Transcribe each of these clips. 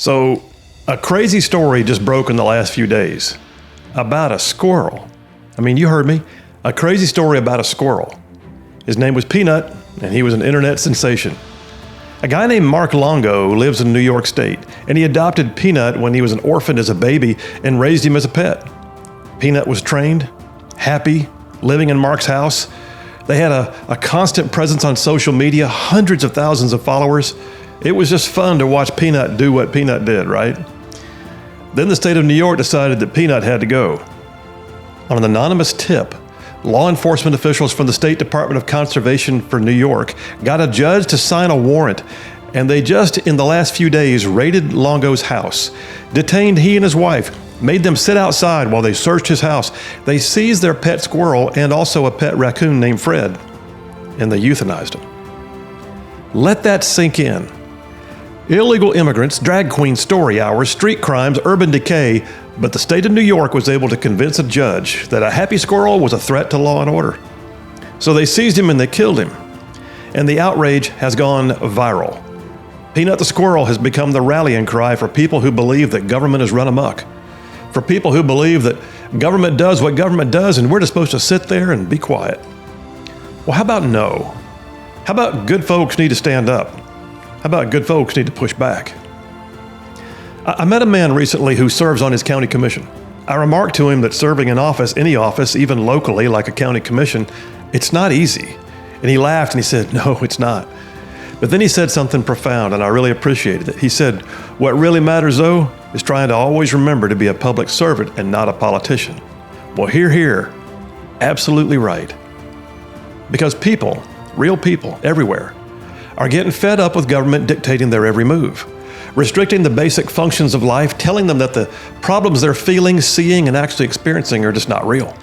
So, a crazy story just broke in the last few days about a squirrel. I mean, you heard me. A crazy story about a squirrel. His name was Peanut, and he was an internet sensation. A guy named Mark Longo lives in New York State, and he adopted Peanut when he was an orphan as a baby and raised him as a pet. Peanut was trained, happy, living in Mark's house. They had a constant presence on social media, hundreds of thousands of followers. It was just fun to watch Peanut do what Peanut did, right? Then the state of New York decided that Peanut had to go. On an anonymous tip, law enforcement officials from the State Department of Conservation for New York got a judge to sign a warrant, and they just in the last few days raided Longo's house, detained he and his wife, made them sit outside while they searched his house. They seized their pet squirrel and also a pet raccoon named Fred, and they euthanized him. Let that sink in. Illegal immigrants, drag queen story hours, street crimes, urban decay, but the state of New York was able to convince a judge that a happy squirrel was a threat to law and order. So they seized him and they killed him. And the outrage has gone viral. Peanut the squirrel has become the rallying cry for people who believe that government has run amok. For people who believe that government does what government does and we're just supposed to sit there and be quiet. Well, how about no? How about good folks need to stand up? How about good folks need to push back? I met a man recently who serves on his county commission. I remarked to him that serving in office, any office, even locally like a county commission, it's not easy. And he laughed and he said, no, it's not. But then he said something profound and I really appreciated it. He said, what really matters though is trying to always remember to be a public servant and not a politician. Well, hear, absolutely right. Because people, real people everywhere, are getting fed up with government dictating their every move, restricting the basic functions of life, telling them that the problems they're feeling, seeing, and actually experiencing are just not real.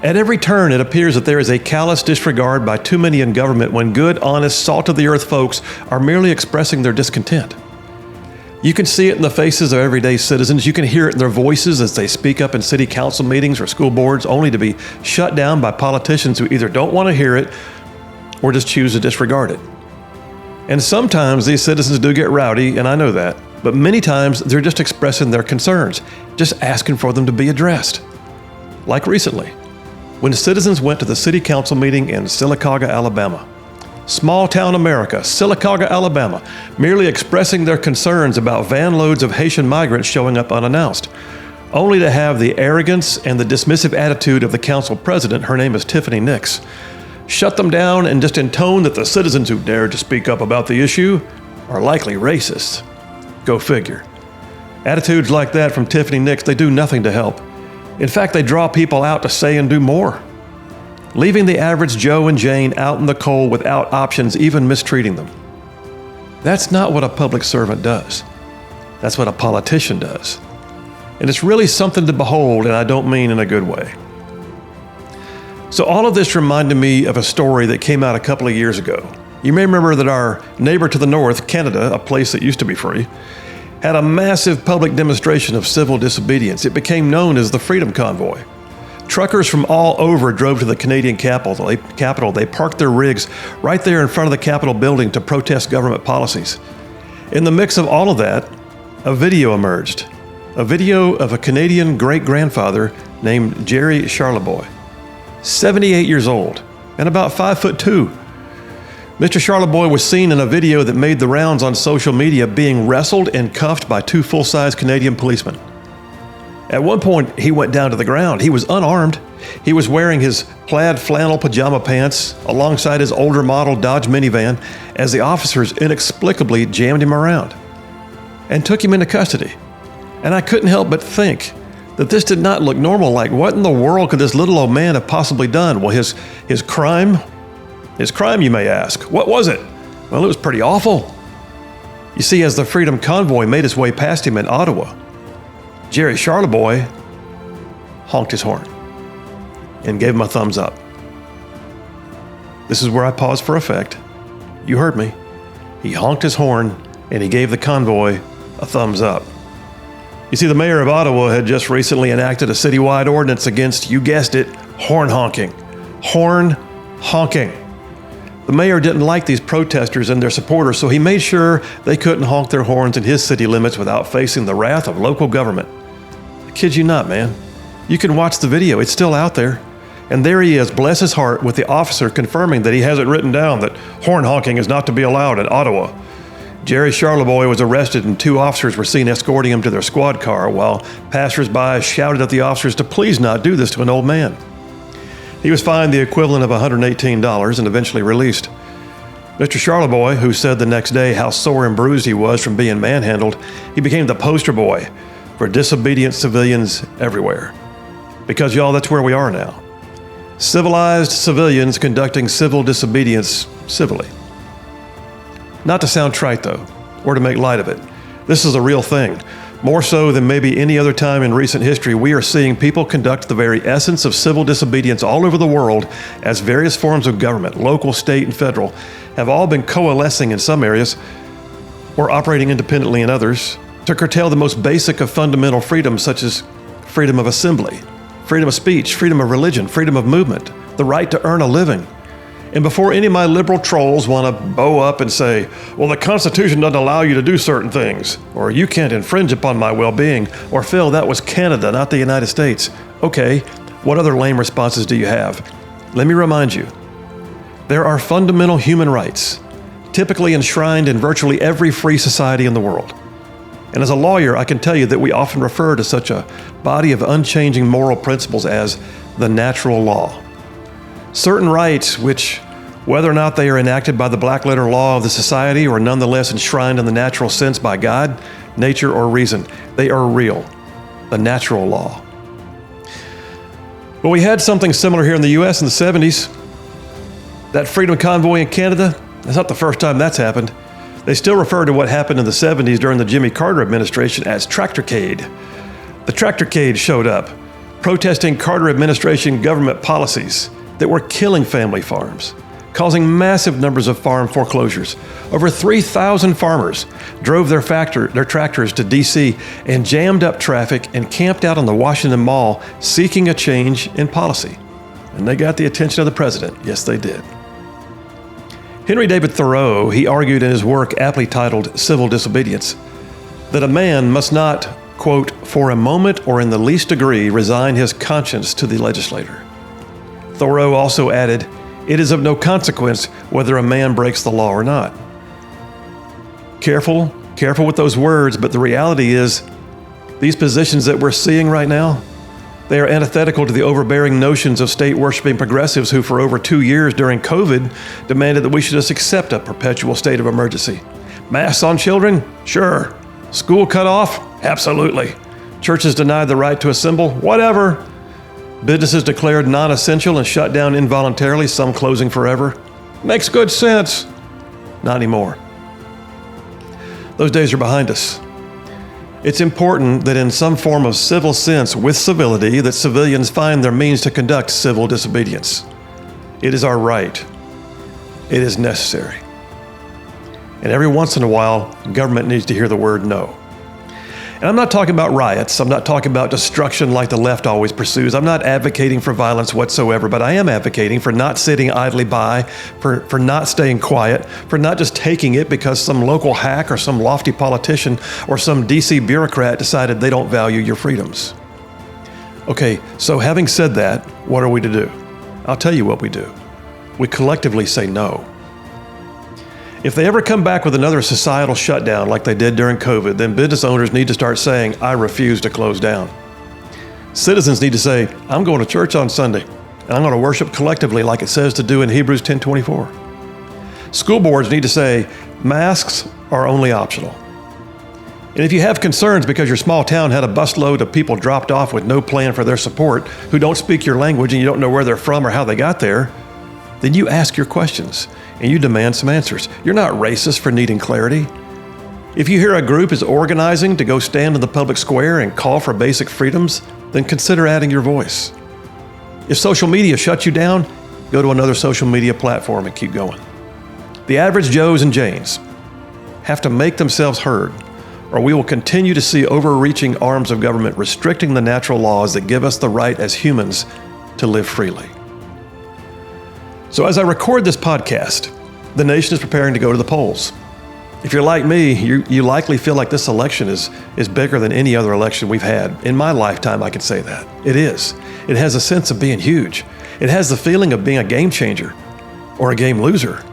At every turn, it appears that there is a callous disregard by too many in government when good, honest, salt-of-the-earth folks are merely expressing their discontent. You can see it in the faces of everyday citizens. You can hear it in their voices as they speak up in city council meetings or school boards, only to be shut down by politicians who either don't want to hear it or just choose to disregard it. And sometimes these citizens do get rowdy, and I know that, but many times they're just expressing their concerns, just asking for them to be addressed. Like recently, when citizens went to the city council meeting in Sylacauga, Alabama. Small town America, Sylacauga, Alabama, merely expressing their concerns about van loads of Haitian migrants showing up unannounced, only to have the arrogance and the dismissive attitude of the council president, her name is Tiffany Nix, shut them down and just intone that the citizens who dared to speak up about the issue are likely racist. Go figure. Attitudes like that from Tiffany Nix, they do nothing to help. In fact, they draw people out to say and do more, leaving the average Joe and Jane out in the cold without options, even mistreating them. That's not what a public servant does. That's what a politician does. And it's really something to behold, and I don't mean in a good way. So all of this reminded me of a story that came out a couple of years ago. You may remember that our neighbor to the north, Canada, a place that used to be free, had a massive public demonstration of civil disobedience. It became known as the Freedom Convoy. Truckers from all over drove to the Canadian capital. They parked their rigs right there in front of the Capitol building to protest government policies. In the mix of all of that, a video emerged. A video of a Canadian great-grandfather named Jerry Charlebois, 78 years old and about 5'2". Mr. Charlebois was seen in a video that made the rounds on social media being wrestled and cuffed by two full-size Canadian policemen. At one point, he went down to the ground. He was unarmed. He was wearing his plaid flannel pajama pants alongside his older model Dodge minivan as the officers inexplicably jammed him around and took him into custody. And I couldn't help but think that this did not look normal. Like, what in the world could this little old man have possibly done? Well, his crime, you may ask. What was it? Well, it was pretty awful. You see, as the Freedom Convoy made its way past him in Ottawa, Jerry Charlebois honked his horn and gave him a thumbs up. This is where I pause for effect. You heard me. He honked his horn and he gave the convoy a thumbs up. You see, the mayor of Ottawa had just recently enacted a citywide ordinance against, you guessed it, horn honking. Horn honking. The mayor didn't like these protesters and their supporters, so he made sure they couldn't honk their horns in his city limits without facing the wrath of local government. I kid you not, man. You can watch the video, it's still out there. And there he is, bless his heart, with the officer confirming that he has it written down that horn honking is not to be allowed in Ottawa. Jerry Charlebois was arrested and 2 officers were seen escorting him to their squad car while passersby shouted at the officers to please not do this to an old man. He was fined the equivalent of $118 and eventually released. Mr. Charlebois, who said the next day how sore and bruised he was from being manhandled, he became the poster boy for disobedient civilians everywhere. Because, y'all, that's where we are now. Civilized civilians conducting civil disobedience civilly. Not to sound trite, though, or to make light of it. This is a real thing. More so than maybe any other time in recent history, we are seeing people conduct the very essence of civil disobedience all over the world as various forms of government, local, state, and federal, have all been coalescing in some areas or operating independently in others to curtail the most basic of fundamental freedoms such as freedom of assembly, freedom of speech, freedom of religion, freedom of movement, the right to earn a living. And before any of my liberal trolls want to bow up and say, well, the Constitution doesn't allow you to do certain things, or you can't infringe upon my well-being, or Phil, that was Canada, not the United States. Okay, what other lame responses do you have? Let me remind you, there are fundamental human rights, typically enshrined in virtually every free society in the world. And as a lawyer, I can tell you that we often refer to such a body of unchanging moral principles as the natural law. Certain rights which, whether or not they are enacted by the black letter law of the society or nonetheless enshrined in the natural sense by God, nature, or reason, they are real, the natural law. Well, we had something similar here in the U.S. in the 70s. That Freedom Convoy in Canada, that's not the first time that's happened. They still refer to what happened in the 70s during the Jimmy Carter administration as Tractorcade. The Tractorcade showed up, protesting Carter administration government policies that were killing family farms, causing massive numbers of farm foreclosures. Over 3,000 farmers drove their tractors to D.C. and jammed up traffic and camped out on the Washington Mall seeking a change in policy. And they got the attention of the president. Yes, they did. Henry David Thoreau, he argued in his work aptly titled Civil Disobedience, that a man must not, quote, for a moment or in the least degree resign his conscience to the legislator. Thoreau also added, it is of no consequence whether a man breaks the law or not. Careful with those words, but the reality is, these positions that we're seeing right now, they are antithetical to the overbearing notions of state-worshiping progressives who for over 2 years during COVID demanded that we should just accept a perpetual state of emergency. Masks on children? Sure. School cut off? Absolutely. Churches denied the right to assemble? Whatever. Businesses declared non-essential and shut down involuntarily, some closing forever? Makes good sense. Not anymore. Those days are behind us. It's important that in some form of civil sense, with civility, that civilians find their means to conduct civil disobedience. It is our right. It is necessary. And every once in a while, government needs to hear the word no. And I'm not talking about riots. I'm not talking about destruction like the left always pursues. I'm not advocating for violence whatsoever, but I am advocating for not sitting idly by, for not staying quiet, for not just taking it because some local hack or some lofty politician or some DC bureaucrat decided they don't value your freedoms. Okay, so having said that, what are we to do? I'll tell you what we do. We collectively say no. If they ever come back with another societal shutdown like they did during COVID, then business owners need to start saying, I refuse to close down. Citizens need to say, I'm going to church on Sunday, and I'm going to worship collectively like it says to do in Hebrews 10:24. School boards need to say, masks are only optional. And if you have concerns because your small town had a busload of people dropped off with no plan for their support, who don't speak your language and you don't know where they're from or how they got there, then you ask your questions and you demand some answers. You're not racist for needing clarity. If you hear a group is organizing to go stand in the public square and call for basic freedoms, then consider adding your voice. If social media shuts you down, go to another social media platform and keep going. The average Joes and Janes have to make themselves heard, or we will continue to see overreaching arms of government restricting the natural laws that give us the right as humans to live freely. So as I record this podcast, the nation is preparing to go to the polls. If you're like me, you likely feel like this election is bigger than any other election we've had. In my lifetime, I can say that. It is. It has a sense of being huge. It has the feeling of being a game changer or a game loser.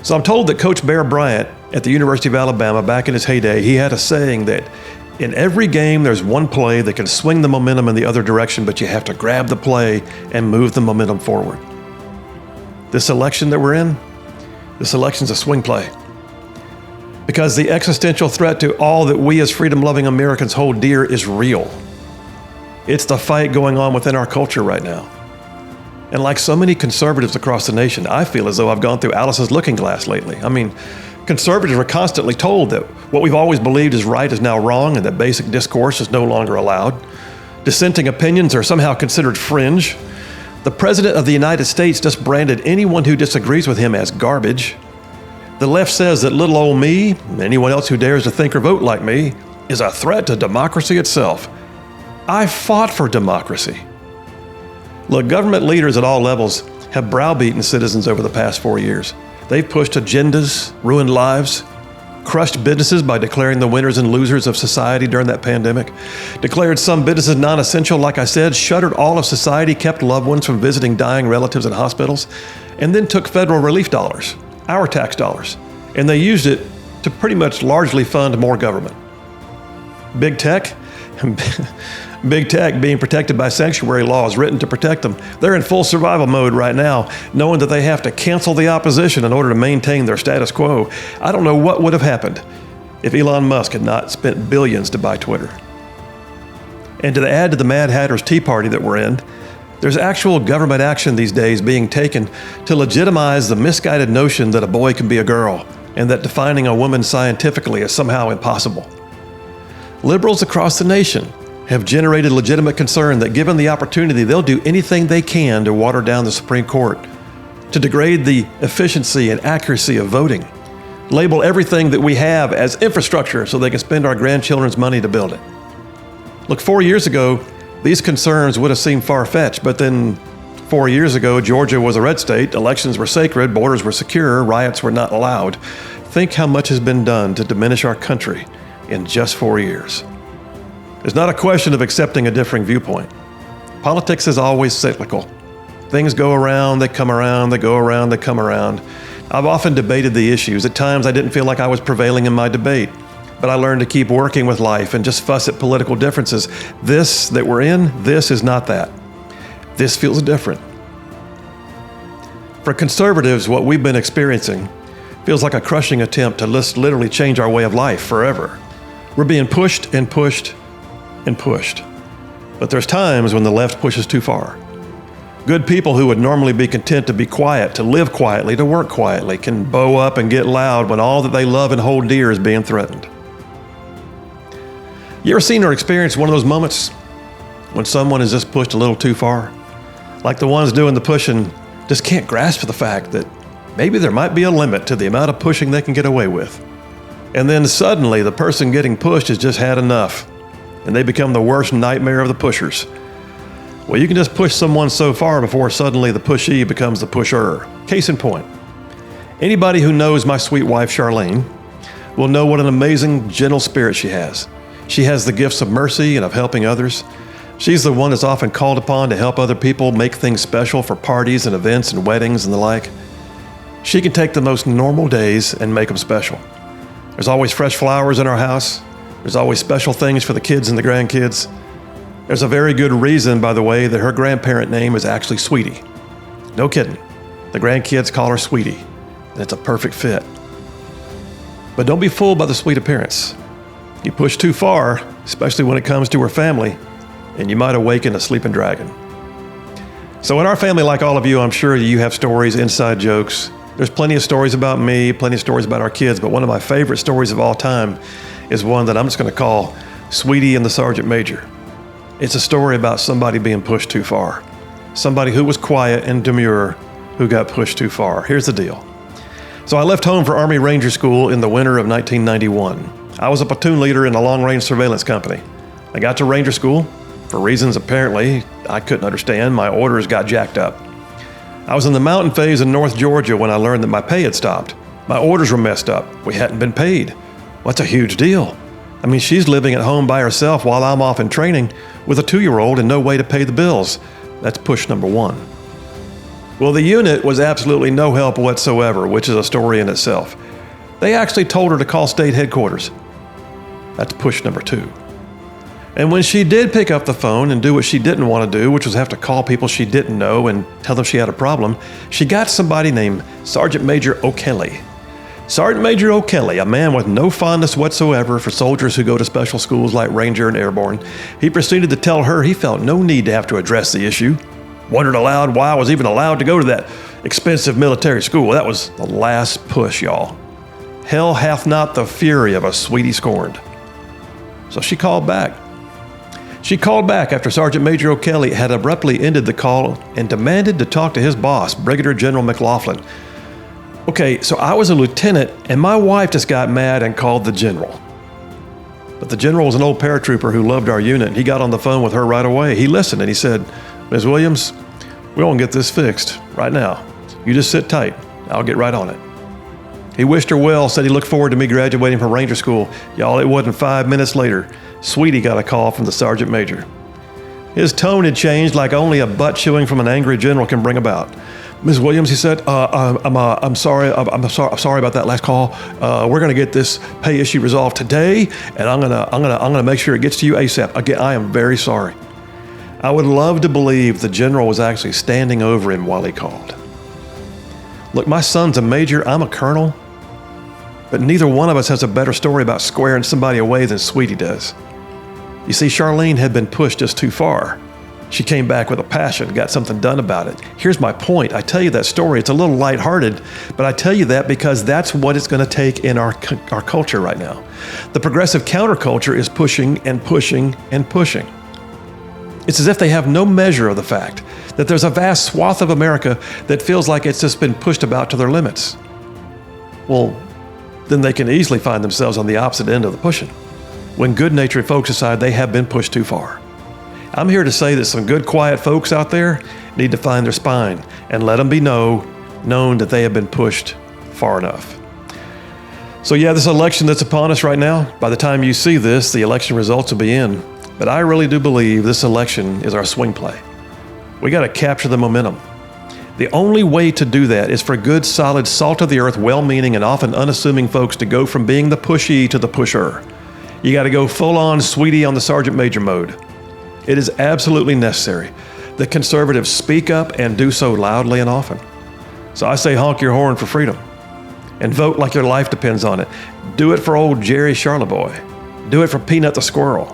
So I'm told that Coach Bear Bryant at the University of Alabama, back in his heyday, he had a saying that in every game, there's one play that can swing the momentum in the other direction, but you have to grab the play and move the momentum forward. This election that we're in, this election's a swing play. Because the existential threat to all that we as freedom-loving Americans hold dear is real. It's the fight going on within our culture right now. And like so many conservatives across the nation, I feel as though I've gone through Alice's looking glass lately. I mean, conservatives are constantly told that what we've always believed is right is now wrong and that basic discourse is no longer allowed. Dissenting opinions are somehow considered fringe. The President of the United States just branded anyone who disagrees with him as garbage. The left says that little old me, and anyone else who dares to think or vote like me, is a threat to democracy itself. I fought for democracy. Look, government leaders at all levels have browbeaten citizens over the past 4 years. They've pushed agendas, ruined lives, crushed businesses by declaring the winners and losers of society during that pandemic, declared some businesses non-essential, like I said, shuttered all of society, kept loved ones from visiting dying relatives in hospitals, and then took federal relief dollars, our tax dollars, and they used it to pretty much largely fund more government. Big tech being protected by sanctuary laws written to protect them. They're in full survival mode right now, knowing that they have to cancel the opposition in order to maintain their status quo. I don't know what would have happened if Elon Musk had not spent billions to buy Twitter. And to add to the Mad Hatter's Tea Party that we're in, there's actual government action these days being taken to legitimize the misguided notion that a boy can be a girl and that defining a woman scientifically is somehow impossible. Liberals across the nation have generated legitimate concern that given the opportunity, they'll do anything they can to water down the Supreme Court, to degrade the efficiency and accuracy of voting, label everything that we have as infrastructure so they can spend our grandchildren's money to build it. Look, 4 years ago, these concerns would have seemed far-fetched, but then 4 years ago, Georgia was a red state, elections were sacred, borders were secure, riots were not allowed. Think how much has been done to diminish our country in just 4 years. It's not a question of accepting a differing viewpoint. Politics is always cyclical. Things go around, they come around, they go around, they come around. I've often debated the issues. At times I didn't feel like I was prevailing in my debate, but I learned to keep working with life and just fuss at political differences. This that we're in, this is not that. This feels different. For conservatives, what we've been experiencing feels like a crushing attempt to literally change our way of life forever. We're being pushed and pushed and pushed. But there's times when the left pushes too far. Good people who would normally be content to be quiet, to live quietly, to work quietly, can bow up and get loud when all that they love and hold dear is being threatened. You ever seen or experienced one of those moments when someone is just pushed a little too far? Like the ones doing the pushing just can't grasp the fact that maybe there might be a limit to the amount of pushing they can get away with. And then suddenly the person getting pushed has just had enough, and they become the worst nightmare of the pushers. Well, you can just push someone so far before suddenly the pushee becomes the pusher. Case in point, anybody who knows my sweet wife Charlene will know what an amazing, gentle spirit she has. She has the gifts of mercy and of helping others. She's the one that's often called upon to help other people make things special for parties and events and weddings and the like. She can take the most normal days and make them special. There's always fresh flowers in our house. There's always special things for the kids and the grandkids. There's a very good reason, by the way, that her grandparent name is actually Sweetie. No kidding. The grandkids call her Sweetie, and it's a perfect fit. But don't be fooled by the sweet appearance. You push too far, especially when it comes to her family, and you might awaken a sleeping dragon. So in our family, like all of you, I'm sure you have stories, inside jokes. There's plenty of stories about me, plenty of stories about our kids, but one of my favorite stories of all time is one that I'm just going to call Sweetie and the Sergeant Major. It's a story about somebody being pushed too far. Somebody who was quiet and demure who got pushed too far. Here's the deal. So I left home for Army Ranger School in the winter of 1991. I was a platoon leader in a long-range surveillance company. I got to Ranger School. For reasons apparently I couldn't understand, my orders got jacked up. I was in the mountain phase in North Georgia when I learned that my pay had stopped. My orders were messed up. We hadn't been paid. What's a huge deal? I mean, she's living at home by herself while I'm off in training with a 2-year-old and no way to pay the bills. That's push number 1. Well, the unit was absolutely no help whatsoever, which is a story in itself. They actually told her to call state headquarters. That's push number 2. And when she did pick up the phone and do what she didn't want to do, which was have to call people she didn't know and tell them she had a problem, she got somebody named Sergeant Major O'Kelly. Sergeant Major O'Kelly, a man with no fondness whatsoever for soldiers who go to special schools like Ranger and Airborne, he proceeded to tell her he felt no need to have to address the issue. Wondered aloud why I was even allowed to go to that expensive military school. That was the last push, y'all. Hell hath not the fury of a sweetie scorned. So she called back. She called back after Sergeant Major O'Kelly had abruptly ended the call and demanded to talk to his boss, Brigadier General McLaughlin. Okay, so I was a lieutenant and my wife just got mad and called the general. But the general was an old paratrooper who loved our unit. He got on the phone with her right away. He listened and he said, Ms. Williams, we're going to get this fixed right now. You just sit tight. I'll get right on it. He wished her well, said he looked forward to me graduating from Ranger School. Y'all, it wasn't 5 minutes later. Sweetie got a call from the Sergeant Major. His tone had changed like only a butt chewing from an angry general can bring about. Ms. Williams, he said, I'm sorry about that last call. We're going to get this pay issue resolved today, and I'm gonna make sure it gets to you ASAP. Again, I am very sorry. I would love to believe the general was actually standing over him while he called. Look, my son's a major, I'm a colonel, but neither one of us has a better story about squaring somebody away than Sweetie does. You see, Charlene had been pushed just too far. She came back with a passion, got something done about it. Here's my point. I tell you that story. It's a little lighthearted, but I tell you that because that's what it's going to take in our culture right now. The progressive counterculture is pushing and pushing and pushing. It's as if they have no measure of the fact that there's a vast swath of America that feels like it's just been pushed about to their limits. Well, then they can easily find themselves on the opposite end of the pushing. When good-natured folks decide they have been pushed too far. I'm here to say that some good, quiet folks out there need to find their spine and let them be known that they have been pushed far enough. So yeah, this election that's upon us right now, by the time you see this, the election results will be in. But I really do believe this election is our swing play. We got to capture the momentum. The only way to do that is for good, solid, salt-of-the-earth, well-meaning, and often unassuming folks to go from being the pushy to the pusher. You got to go full-on Sweetie on the Sergeant Major mode. It is absolutely necessary that conservatives speak up and do so loudly and often. So I say honk your horn for freedom and vote like your life depends on it. Do it for old Jerry Charleboy. Do it for Peanut the Squirrel.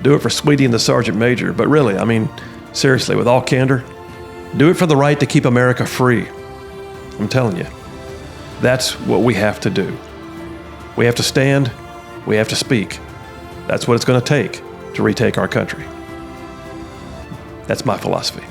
Do it for Sweetie and the Sergeant Major. But really, I mean, seriously, with all candor, do it for the right to keep America free. I'm telling you, that's what we have to do. We have to stand. We have to speak. That's what it's going to take to retake our country. That's my philosophy.